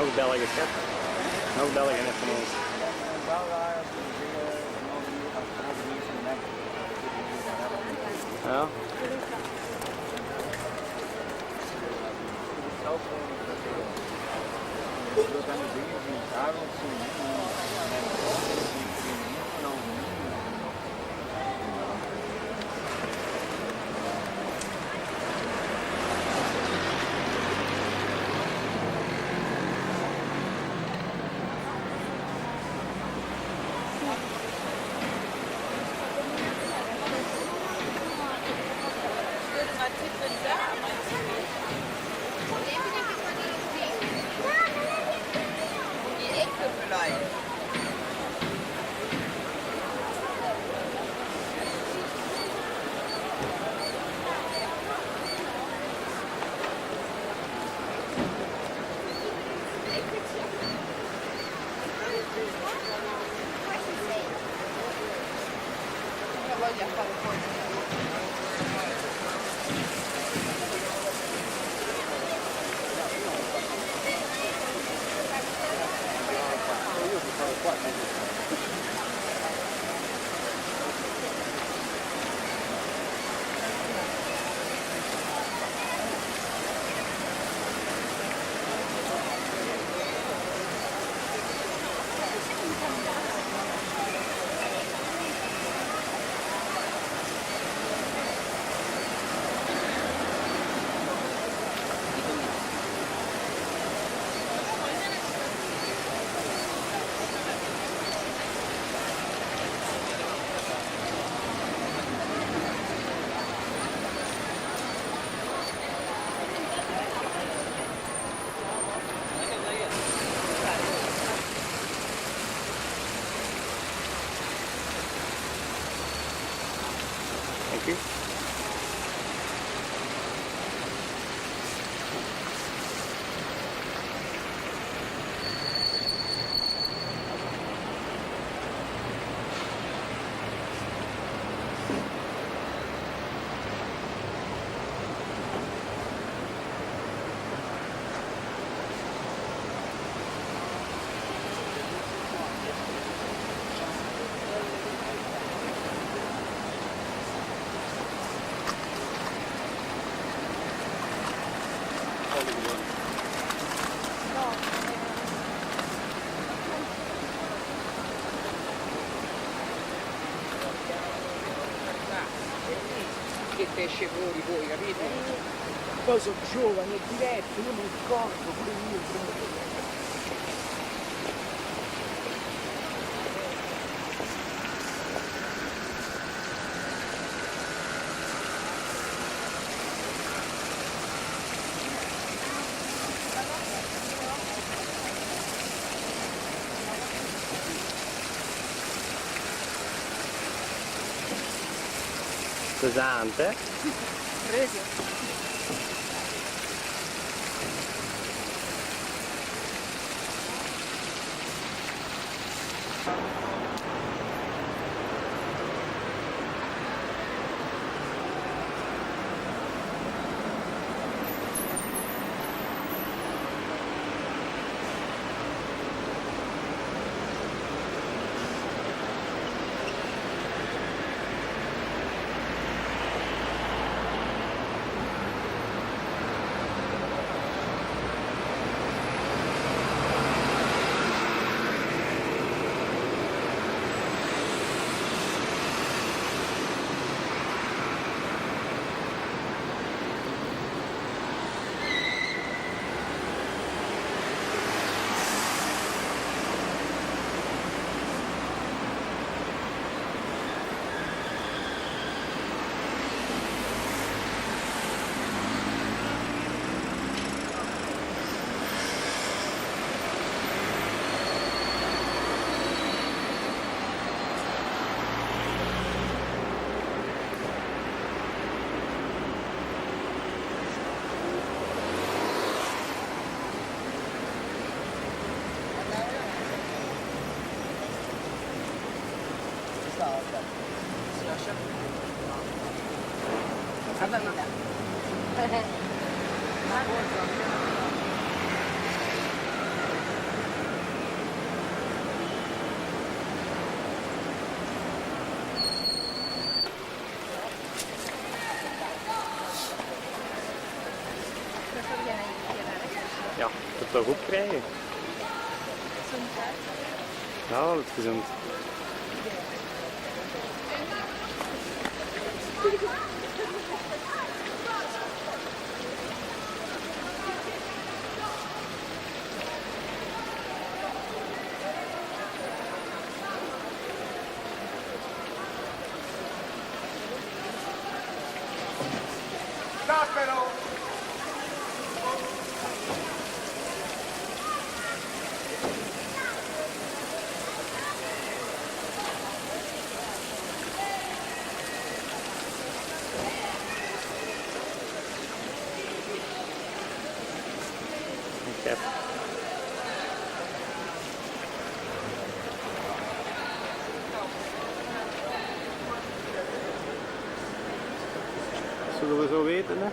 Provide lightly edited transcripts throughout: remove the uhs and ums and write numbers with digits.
Ook België, schat. Ook België net van ons. Ja. Thank you. Che te esce fuori poi, capito? Poi sono giovani e diretti, io mi ricordo pure io. Pesante. Preso. Ja, dat toch goed krijgen. Ja, dat is gezond. Stad però! Ik heb. Zullen we zo weten, hè?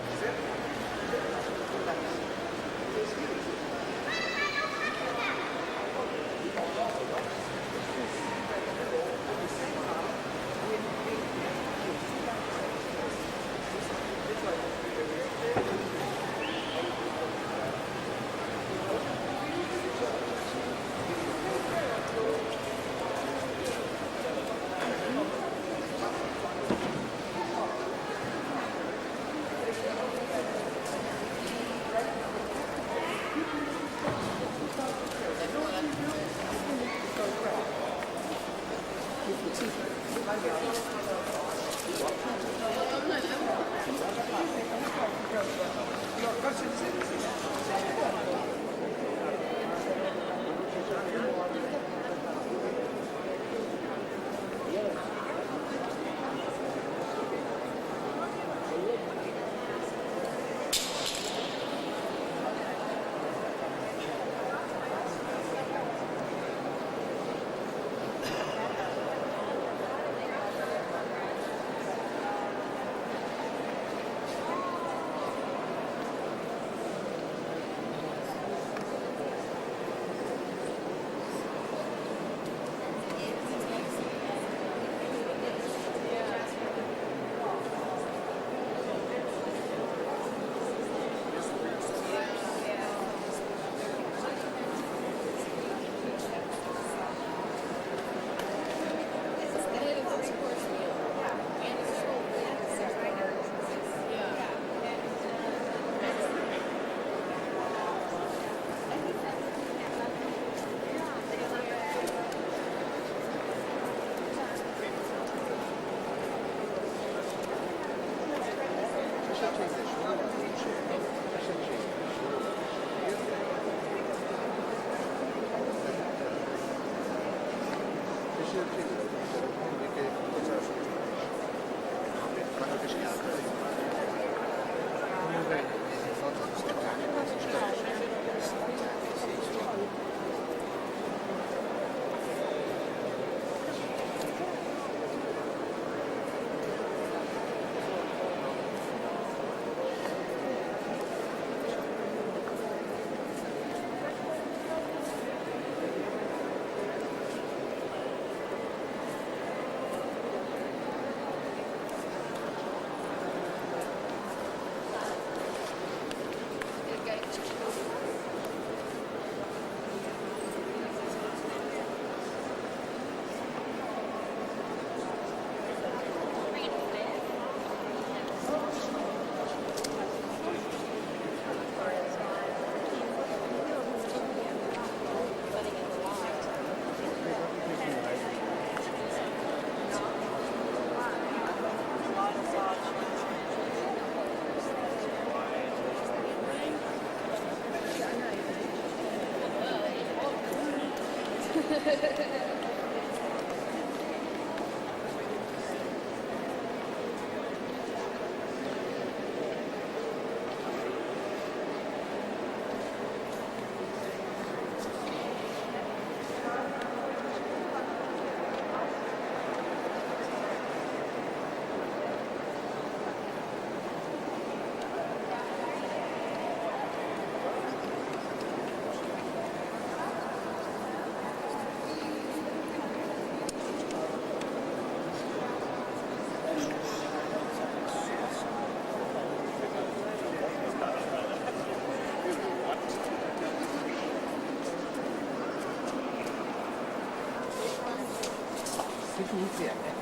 tutti insieme.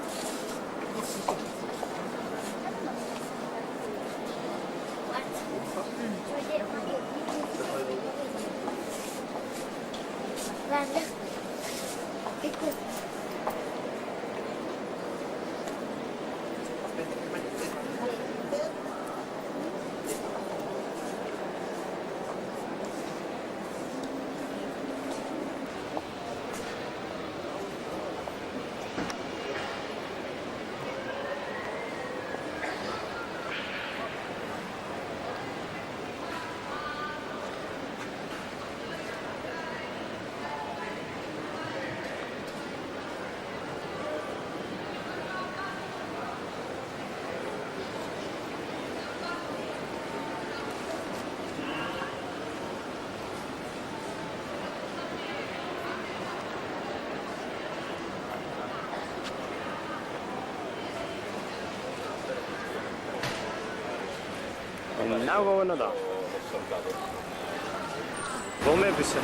Guarda, è così. En nou gaan we naar daar. Wel mee bussen.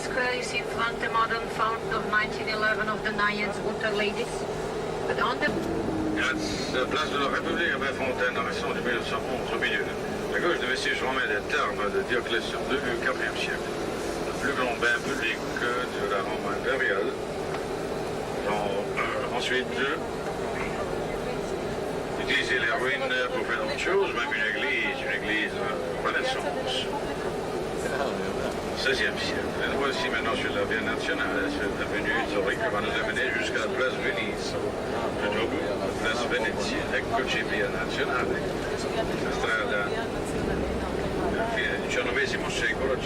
square, you see in front the modern fountain of 1911 of the Naiads Water Ladies. But on the... La place de la République avait fontaine en récent de 1911 au milieu. À gauche des vestiges romains des thermes de Dioclétien II du IVe siècle. Le plus grand bain public de la Rome impériale. Ensuite, utiliser les ruines pour faire d'autres choses, même une église Renaissance. 16e siècle. Et nous voici maintenant sur la via nationale, sur l'avenue historique qui va nous amener jusqu'à la place Venise. De nouveau, la place Venezia. Eccoci via nazionale. La strada della fine del XIX secolo.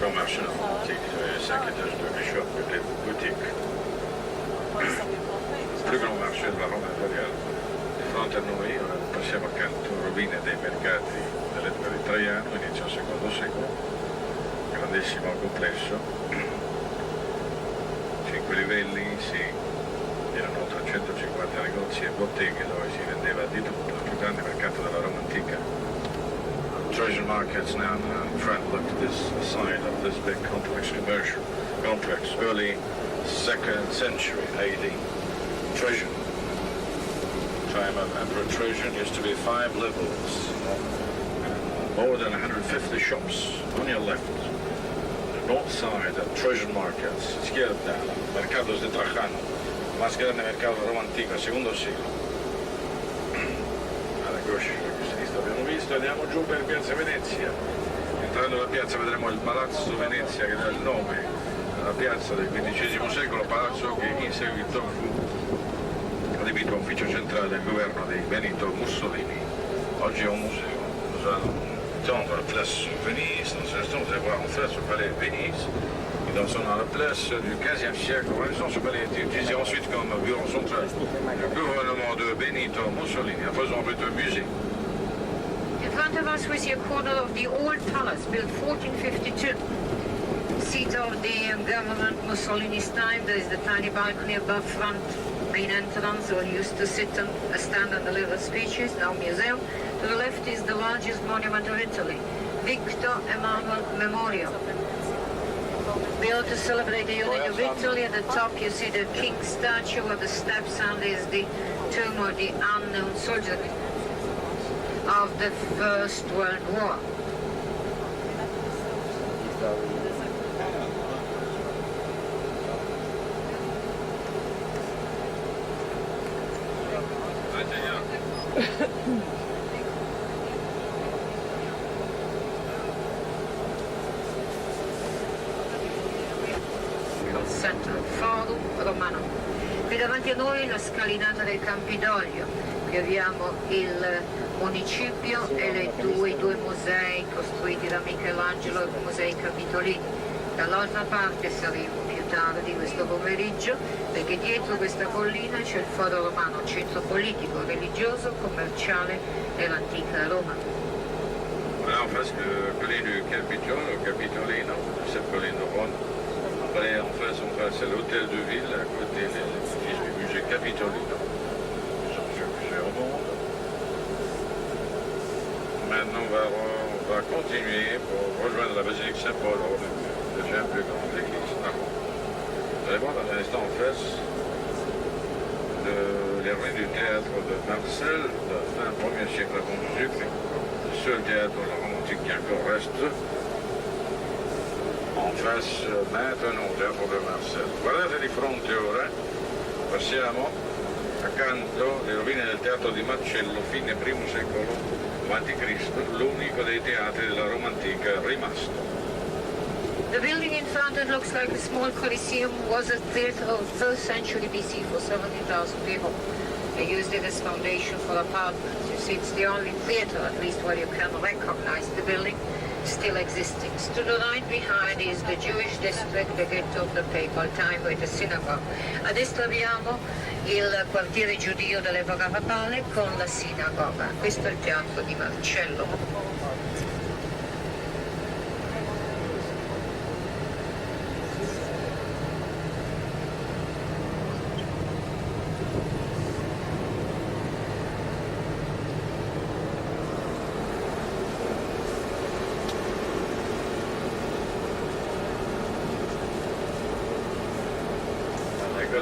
Grand marché romantique, 5 étages de bishop, des boutiques. Plus grand marché della Roma imperiale. Di fronte a noi passiamo accanto rovine dei mercati dell'epoca di Traiano, inizio secondo secolo, grandissimo complesso, 5 livelli, sì, erano 350 negozi e botteghe dove si vendeva di tutto, il più grande mercato della Roma antica. Treasure markets now in front. Look at this side of this big complex commercial complex, early 2nd century AD. Trajan. Time of Emperor Trajan used to be 5 levels, more than 150 shops on your left. The north side of Trajan markets, izquierda, mercados de Trajano, más grande mercado de Roma antica, secondo secolo. Alla gauche. Abbiamo visto, andiamo giù per Piazza Venezia. Entrando da piazza vedremo il Palazzo Venezia che dà il nome alla piazza del XV secolo, palazzo che in seguito fu adibito a ufficio centrale del governo di Benito Mussolini. Oggi è un museo. Nous allons tendre la place Venise. Dans un instant, vous allez voir en face le palais Venise. Et dans la place du XVe siècle, Renaissance, ce palais était utilisé ensuite comme bureau central du gouvernement de Benito Mussolini. En faisant un peu de musée. In front of us we see a corner of the old palace built 1452. Seat of the government, Mussolini's time. There is the tiny balcony above front main entrance where he used to sit and stand and deliver speeches, now museum. To the left is the largest monument of Italy, Victor Emmanuel Memorial. Built to celebrate the unity of Italy. At the top you see the king statue, at the steps and is the tomb of the unknown soldier of the First World War. Il centro Forum Romano. Qui davanti a noi la scalinata del Campidoglio. Qui abbiamo il municipio e i due musei costruiti da Michelangelo, i musei capitolini. Dall'altra parte saremo più tardi questo pomeriggio, perché dietro questa collina c'è il Foro Romano, centro politico, religioso, commerciale dell'antica Roma. Voilà en face le palais du Capitolino, cette colline de Rome. Après, en face, c'est l'hôtel de ville, à côté l'édifice du musée Capitolino. Nous sommes sur plusieurs mondes. Maintenant, on va continuer pour rejoindre la basilique Saint-Paul, le deuxième plus grande église. Vous allez voir dans un instant en face les ruines du théâtre de Marcel, de la fin 1er siècle avant Jésus-Christ. Le seul théâtre de la Rome antique qui encore reste. En face maintenant del teatro di Marcel. Guardate di fronte ora, passiamo accanto le rovine del teatro di Marcello, fine I secolo a.C., l'unico dei teatri della Roma antica rimasto. The building in front that looks like a small coliseum was a theater of 1st century BC for 70,000 people. They used it as foundation for apartments. You see, it's the only theater, at least where you can recognize the building, still existing. To the right behind is the Jewish district, the ghetto of the Papal time with the synagogue. A destra abbiamo il quartiere giudeo dell'epoca papale con la sinagoga. Questo è il teatro di Marcello.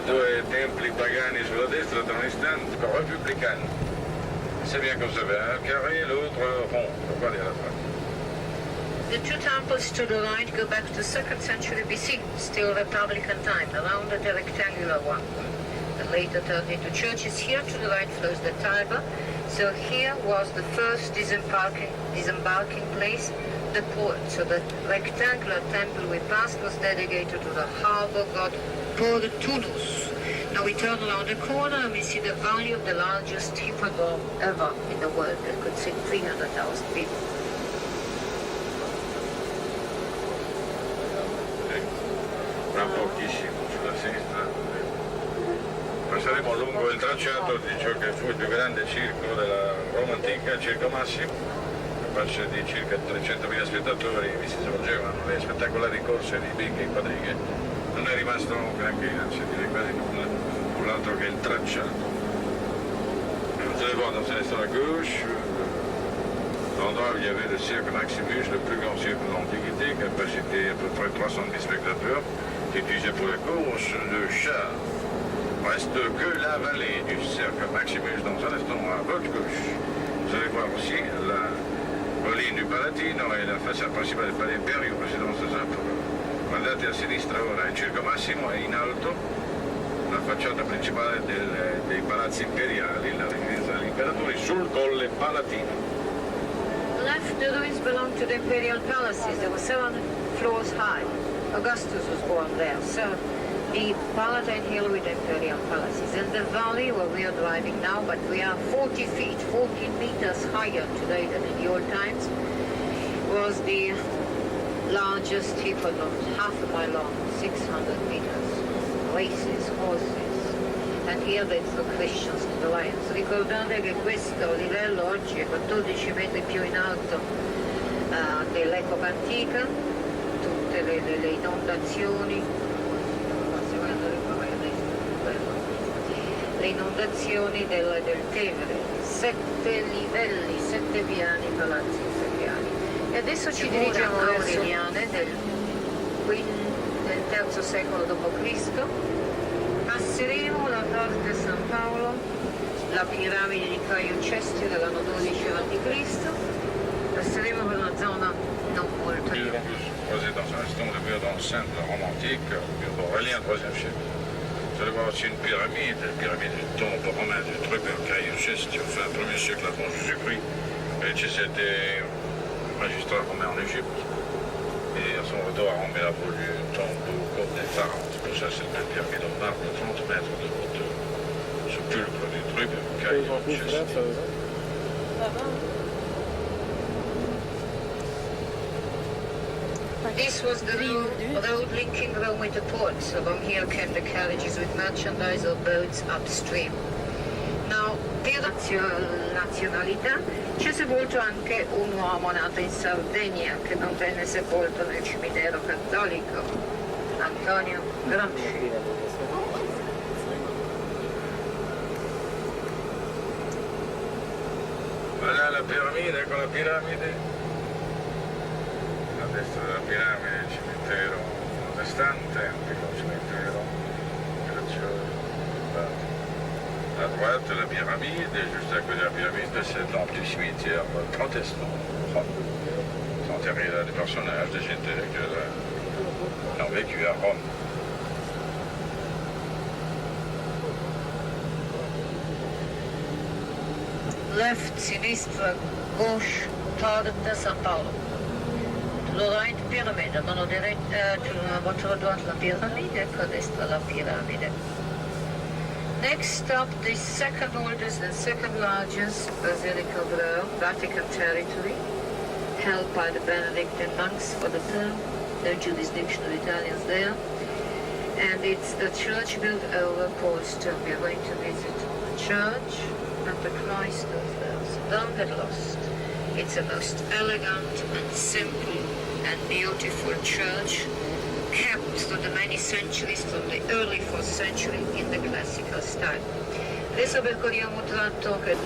Due templi pagani sulla destra dans les stands républicains. C'est bien comme ça, un carré, l'autre rond. Pourquoi aller à la fin? The two temples to the right go back to 2nd century BC, still Republican time, around the rectangular one. And later turned into churches. Here to the right flows the Tiber. So here was the first disembarking place, the port. So the rectangular temple we passed was dedicated to the harbor god Portunus. Now we turn around the corner and we see the valley of the largest hippodrome ever in the world that could seat 300,000 people. Tra pochissimo sulla sinistra. Passeremo lungo il tracciato di ciò che fu il più grande circo della Roma antica, il Circo Massimo, capace di circa 300.000 spettatori. Vi si svolgevano le spettacolari corse di bighe in quadrighe. Non è rimasto granché, anzi direi quasi nulla altro che il tracciato. Vous allez voir dans l'instant à gauche l'endroit où il y avait le cirque Maximus, le plus grand cirque de l'Antiquité, capacité à peu près 300 000 spectateurs, qui utilisé pour la course de chars. Reste que la vallée du cirque Maximus dans un instant à votre gauche. Vous allez voir aussi la colline du Palatino et la façade principale del Palais Imperio, résidence des empereurs. Guardate a sinistra ora, il Circo Massimo è in alto, la facciata principale dei palazzi imperiali, la residenza degli imperatori, sul colle Palatino. Left, the ruins belong to the imperial palaces. They were 7 floors high. Augustus was born there, so the Palatine Hill with the imperial palaces. And the valley where we are driving now, but we are 40 feet, 14 meters higher today than in the old times, was the largest hippodrome, half a mile long, 600 meters, races, horses, and here there's the Christians to the lions. Ricordate che questo livello oggi è 14 metri più in alto dell'epoca antica, tutte le inondazioni, le inondazioni del Tevere, 7 livelli, 7 piani, palazzi imperiali. E adesso ci dirigiamo verso Aureliane del III secolo d.C. Passeremo la Porta San Paolo, la piramide di Caio Cestio dell'anno 12 a.C. Passeremo per una zona non molto Posé dans un instant le mur d'enceinte de Rome antique, le mur d'Aurélien, 3e siècle. Vous allez voir aussi une pyramide, la pyramide du temple romain du Trubur Caio Cestio, fin 1er siècle avant Jésus-Christ. Et c'était magistrat romain en Égypte. Et à son retour à Rome, il a voulu tomber au corps des pharaons. C'est pour ça que c'est le même pyramide en marbre de 30 mètres de hauteur. Sepulcre du Trubur Caio Cestio. This was the road linking Rome with the ports. Along here came the carriages with merchandise or boats upstream. Now, per nazionalità c'è sepolto anche un uomo nato in Sardegna che non venne sepolto nel cimitero cattolico, Antonio Gramsci. Voilà la piramide, ecco la piramide. A destra della piramide il cimitero protestante, antico cimitero grazioso. À droite la pyramide et juste à côté de la pyramide c'est l'ample du cimetière protestant. Sont enterrés là des personnages, des intellectuels qui ont vécu à Rome. Left, sinistra, gauche, Porta San Paolo. right piramide, vanno diretto la piramide, questa la piramide. Next up, the second oldest and second largest basilica of Rome, Vatican territory, held by the Benedictine monks for the term, no jurisdiction of Italians there. And it's the church built over Paul's tomb. We are going to visit the church and the Christ of those. Don't get lost. It's a most elegant and simple and beautiful church, kept through the many centuries, from the early 4th century, in the classical style. Adesso percorriamo un tratto che...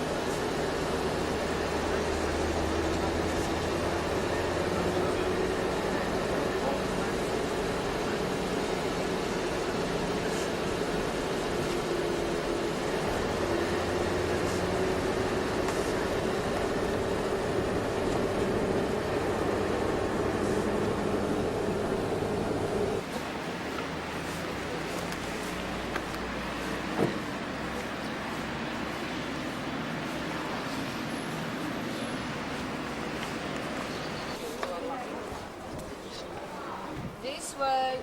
This way.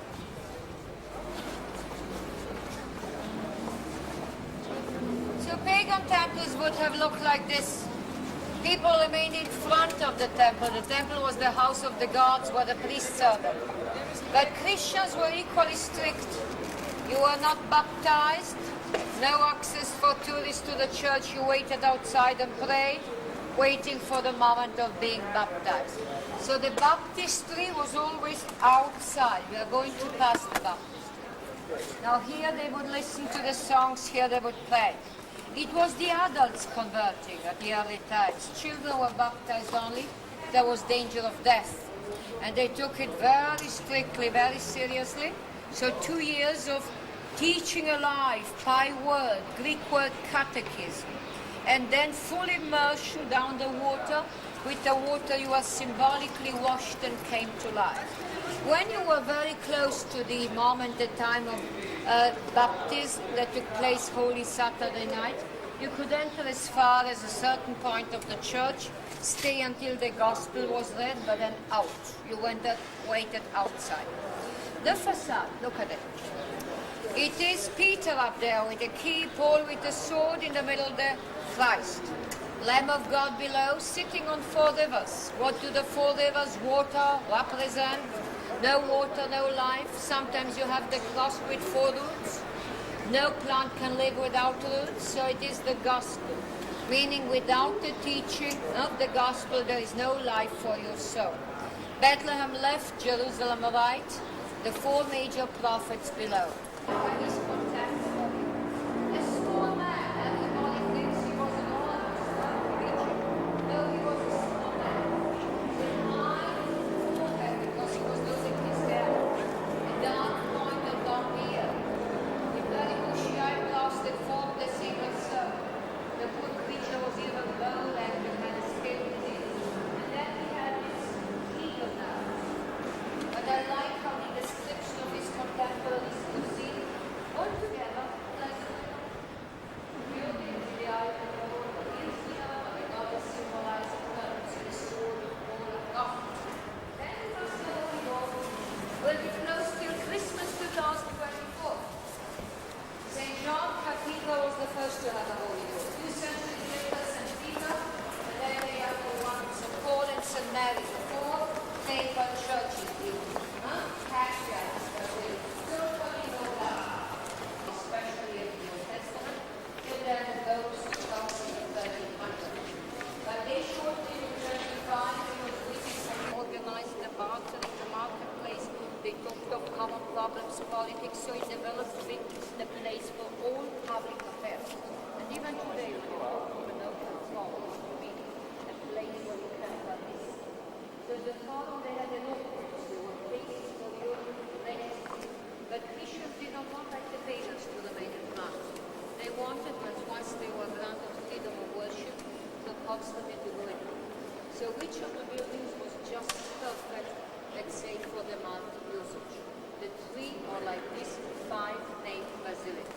So pagan temples would have looked like this. People remained in front of the temple. The temple was the house of the gods where the priests are there. But Christians were equally strict. You were not baptized, no access for tourists to the church. You waited outside and prayed, waiting for the moment of being baptized. So the baptistry was always outside. We are going to pass the baptistry. Now here they would listen to the songs, here they would play. It was the adults converting at the early times. Children were baptized only. There was danger of death. And they took it very strictly, very seriously. So 2 years of teaching alive, by word, Greek word catechism. And then full immersion down the water. With the water you were symbolically washed and came to life. When you were very close to the moment, the time of baptism that took place Holy Saturday night, you could enter as far as a certain point of the church, stay until the gospel was read, but then out. You waited outside. The facade, look at it. It is Peter up there with a key, Paul with a sword, in the middle the Christ. Lamb of God below, sitting on 4 rivers. What do the 4 rivers, water, represent? No water, no life. Sometimes you have the cross with 4 roots. No plant can live without roots, so it is the gospel. Meaning without the teaching of the gospel, there is no life for your soul. Bethlehem left, Jerusalem right, the 4 major prophets below. And he's contemporary. A small man, everybody thinks he was an old preacher. No, he was a small man. With high forehead, because he was losing his hair. A dark pointed long beard. With very bushy eyebrows that formed a single circle. The poor creature was even bow-legged and had a skin disease. And then he had this eagle now. But I like how the description of his contemporaries could see altogether like beauty in the eye of the Lord. Here's the other, the goddess symbolized curves, the sword of all of God. Then it was the Holy Lord will be close till Christmas 2024. St. John Cathedral was the first to have a Holy Lord. 2 centuries later, St. Peter, and then they have the one St. Paul and St. Mary, the 4 papal churches built. Cathedrals, still coming over, especially in the Old Testament, and then those comes in the 1300s. But they shortly in 35, they were organized the bartering, the marketplace. They talked of common problems, politics, so it developed to be the place for all public affairs. And even today, when you walk on an open floor, it a place where you can have this. So the forum, they had an audience, they were places for your places. But Christians did not want like the pagans to remain in front. They wanted that once they were granted freedom of worship, to constantly to go in. So which of the buildings was just perfect, let's say, for the multi-usage? The 3 are like this 5-nave basilica.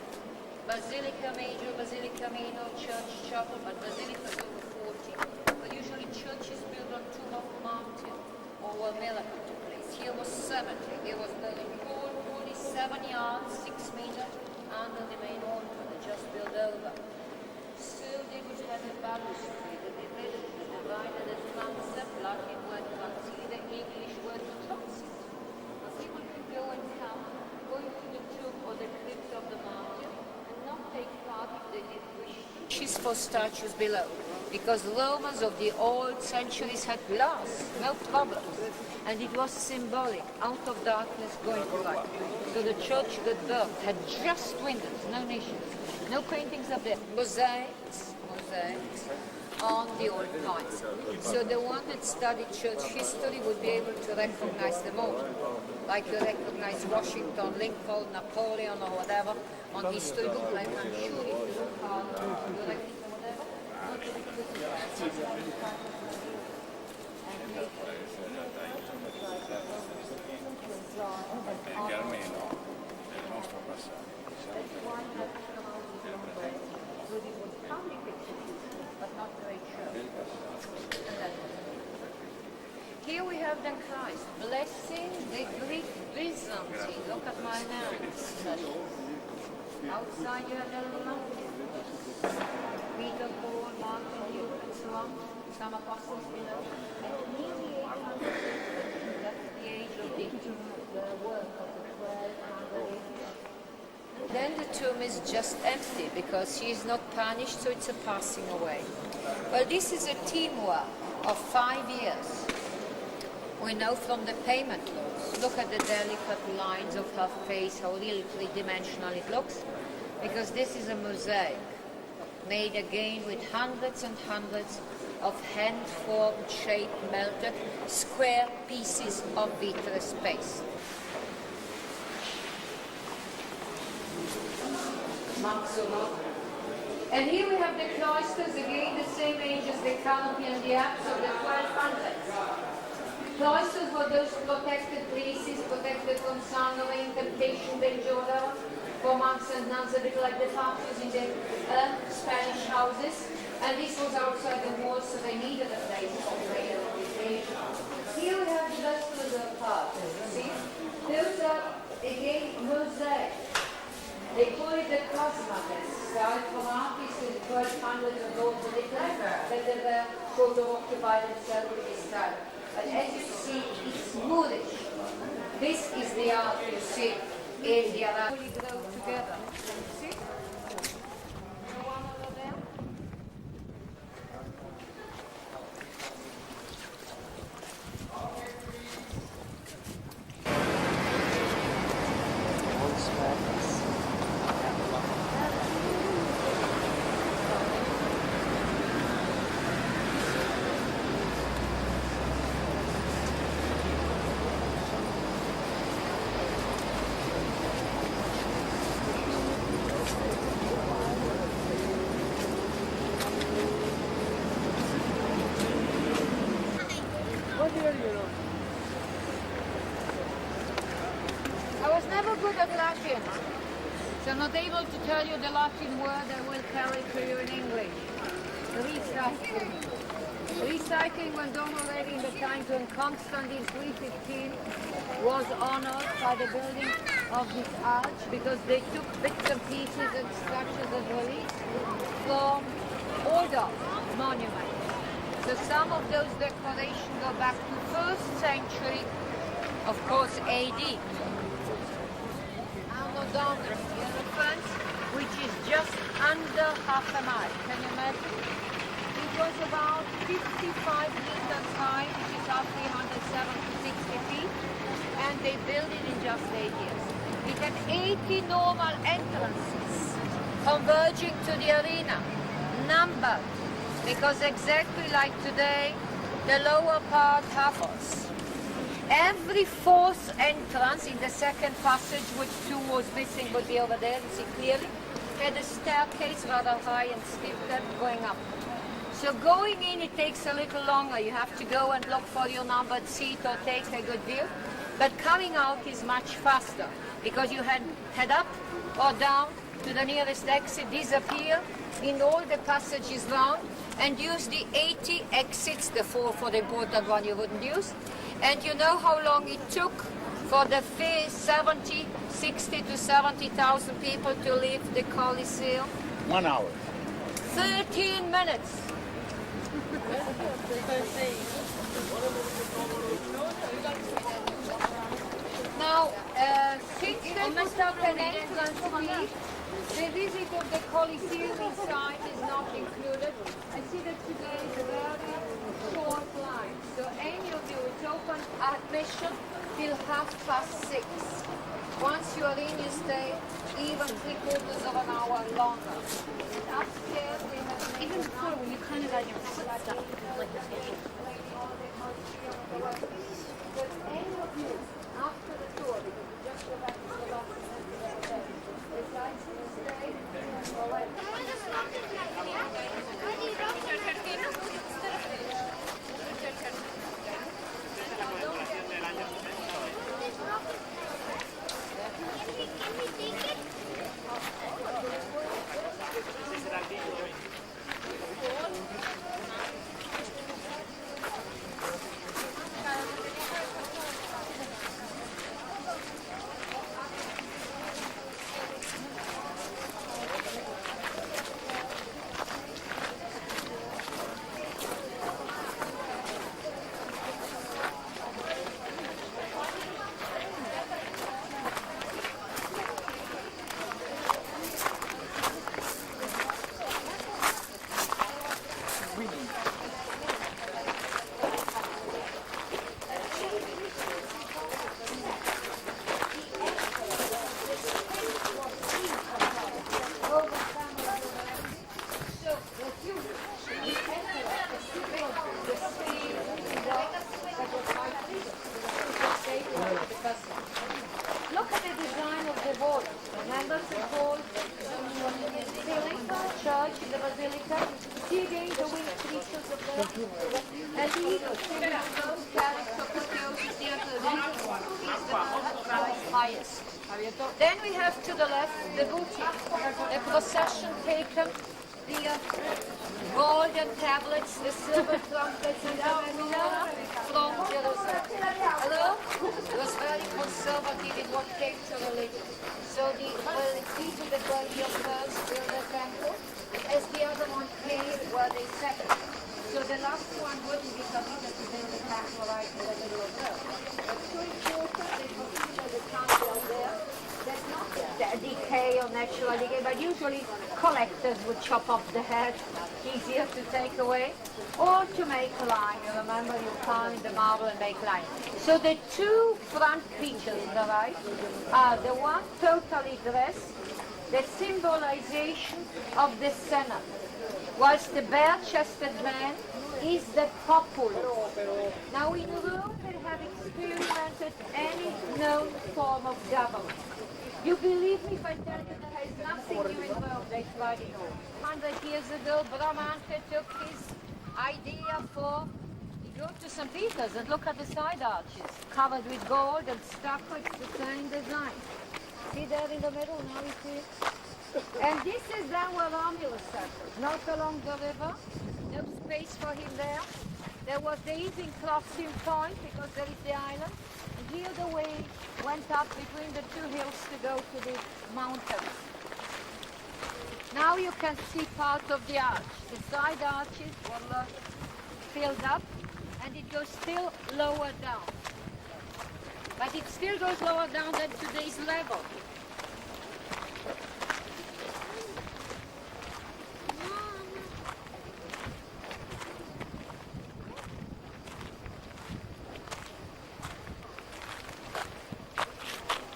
Basilica Major, Basilica Minor, Church Chapel, but basilicas over 40. But usually churches built on top of mountain or were miracle. yards, 6 meters, under the main altar. They just built over. So they would have a balustrade, they made it divided as concept, Latin word consider, English word transit. But people could go and come, going to the tomb or the crypt of the martyr, and not take part if they did wish. She's for statues below, because Romans of the old centuries had glass, no problem. And it was symbolic, out of darkness going to light. So the church that burned had just windows, no niches. No paintings up there. Mosaics on the old points. So the one that studied church history would be able to recognize them all. Like you recognize Washington, Lincoln, Napoleon or whatever on history book, like I'm sure if you look hard, you recognize whatever. Not to be criticized. Here we have then Christ blessing the Greek Byzantine. Look at my hands. Outside you have the mountain. Peter, Paul, Martin, Luke, and so on. Some apostles below. And nearly 800 that's the age of the work of the 1200 AD. Then the tomb is just empty because she is not punished, so it's a passing away. Well, this is a teamwork of 5 years. We know from the payment laws. Look at the delicate lines of her face, how really three-dimensional it looks. Because this is a mosaic made again with hundreds and hundreds of hand-formed, shaped, melted, square pieces of vitreous paste. And here we have the cloisters, again the same age as the canopy and the apse of the 1200s. Cloisters were those protected places, protected from sun, rain, temptation, danger, whatever, for monks and nuns, a bit like the farmers in the Spanish houses. And this was outside the walls, so they needed a place for prayer and meditation. Here we have the vestibule part, see? Those are, again, mosaic. They call it the cosmos. Started from artists in the 1200s and goes to the that they were sort of occupied themselves with this style. But as you see, it's Moorish. This is the art you see in the Arab. They grow together. Can you see? The one over there? I was never good at Latin, so I'm not able to tell you the Latin word I will tell it to you in English. Recycling. Recycling was done already in the times when Constantine 315 was honored by the building of this arch because they took bits and pieces and structures and reliefs from older monuments. So some of those decorations go back to 1st century, of course, AD. Arnodonus, the elephant, which is just under half a mile. Can you imagine? It was about 55 meters high, which is about 370 to 60 feet, and they built it in just 8 years. It had 80 normal entrances converging to the arena, numbered, because exactly like today, the lower part half-us. Every fourth entrance in the second passage, which 2 was missing, would be over there, you see clearly, had a staircase rather high and steep going up. So going in, it takes a little longer. You have to go and look for your numbered seat or take a good view. But coming out is much faster, because you head up or down to the nearest exit, disappear in all the passages round, and use the 80 exits, the 4 for the important one you wouldn't use. And you know how long it took for the 60 to 70,000 people to leave the Coliseum? 1 hour. 13 minutes. Now, since they put up an entrance fee, the visit of the Coliseum inside is not included. I see that today is a very short line, so any of you, it's open admission till 6:30. Once you are in, you stay even 3/4 of an hour longer. Upstairs, we have Even before, when you kind of got your foot stuck, like the station. but any of you, after the tour, because we just go back to the last decide to stay or like look at the design of the wall. Remember the wall? Basilica, church, the basilica. See again the winged creatures of there? And the eagle, highest. Then we have to the left the boutique, the procession taken, the golden tablets, the silver trumpets, and the from Jerusalem. Hello? It was very conservative in what came to religion. So the people that were here first built the temple, as the other one came where they settled. So the last one wouldn't be permitted to build the temple right in the middle of there. But so important, they consider the temple there. There's not decay or natural decay, but usually collectors would chop off the head, easier to take away, or to make a line. You remember, you pound the marble and make line. So the two front features on the right are the one totally dressed, the symbolization of the Senate, whilst the bare-chested man is the populace. Now in Rome they have experimented any known form of government. You believe me if I tell you there is nothing new in Rome, they tried it all. 100 years ago, Bramante took his idea for, you go to St. Peter's and look at the side arches, covered with gold and stucco, it's the same design. See there in the middle, now you see it? And this is then where Romulus settled, not along the river, no space for him there. There was the easing crossing point because there is the island. And here the way went up between the two hills to go to the mountains. Now you can see part of the arch. The side arches were filled up and it goes still lower down. But it still goes lower down than today's level.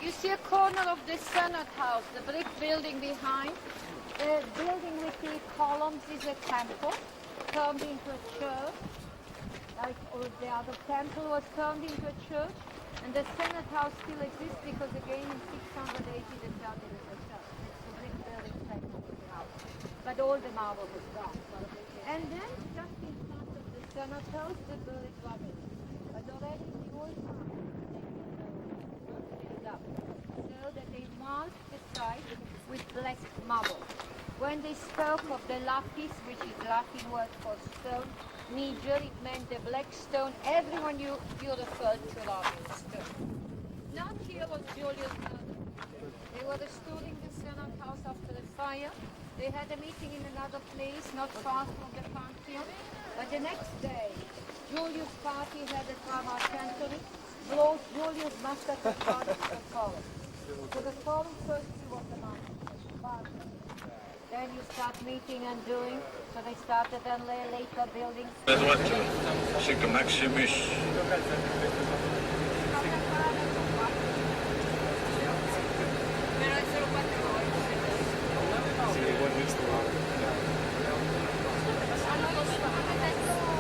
You see a corner of the Senate House, the brick building behind. The building with the columns is a temple, turned into a church. Like the other temple was turned into a church. And the Senate House still exists because again in 680 they started as a church. It's the brick building temple of the house. But all the marble was gone. And then just in front of the Senate House they built rubbish. But already the old time up, so that they marked the site with black marble. When they spoke of the lapis, which is Latin word for stone, niger, it meant the black stone. Everyone you referred to Roman stone. Not here was Julius brother. They were restoring the Senate house after the fire. They had a meeting in another place, not far from the Pantheon. But the next day, Julius' party had a drama century. Blows Julius massacre part of the fallen. So the fallen first see what the master. Then you start meeting and doing. So they started then later building. Edward, Sic Maximus,